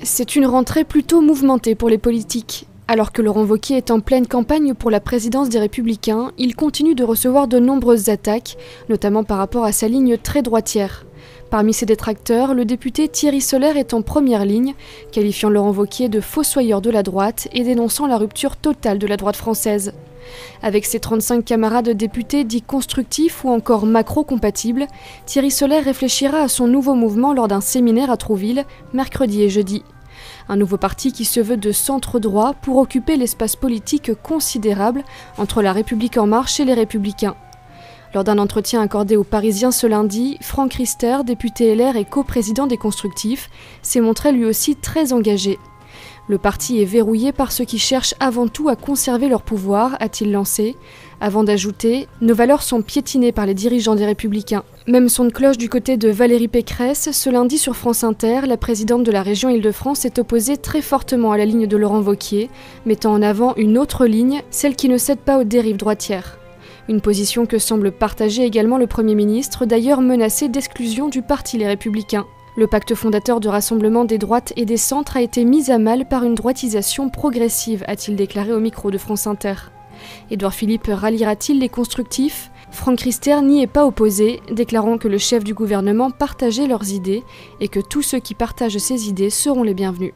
C'est une rentrée plutôt mouvementée pour les politiques. Alors que Laurent Wauquiez est en pleine campagne pour la présidence des Républicains, il continue de recevoir de nombreuses attaques, notamment par rapport à sa ligne très droitière. Parmi ses détracteurs, le député Thierry Solère est en première ligne, qualifiant Laurent Wauquiez de fossoyeur de la droite et dénonçant la rupture totale de la droite française. Avec ses 35 camarades députés dits constructifs ou encore macro-compatibles, Thierry Solère réfléchira à son nouveau mouvement lors d'un séminaire à Trouville, mercredi et jeudi. Un nouveau parti qui se veut de centre-droit pour occuper l'espace politique considérable entre La République En Marche et les Républicains. Lors d'un entretien accordé aux Parisiens ce lundi, Franck Riester, député LR et coprésident des Constructifs, s'est montré lui aussi très engagé. Le parti est verrouillé par ceux qui cherchent avant tout à conserver leur pouvoir, a-t-il lancé, avant d'ajouter « Nos valeurs sont piétinées par les dirigeants des Républicains ». Même son de cloche du côté de Valérie Pécresse, ce lundi sur France Inter, la présidente de la région Île-de-France s'est opposée très fortement à la ligne de Laurent Wauquiez, mettant en avant une autre ligne, celle qui ne cède pas aux dérives droitières. Une position que semble partager également le Premier ministre, d'ailleurs menacé d'exclusion du parti Les Républicains. Le pacte fondateur de rassemblement des droites et des centres a été mis à mal par une droitisation progressive, a-t-il déclaré au micro de France Inter. Édouard Philippe ralliera-t-il les constructifs ? Franck Riester n'y est pas opposé, déclarant que le chef du gouvernement partageait leurs idées et que tous ceux qui partagent ces idées seront les bienvenus.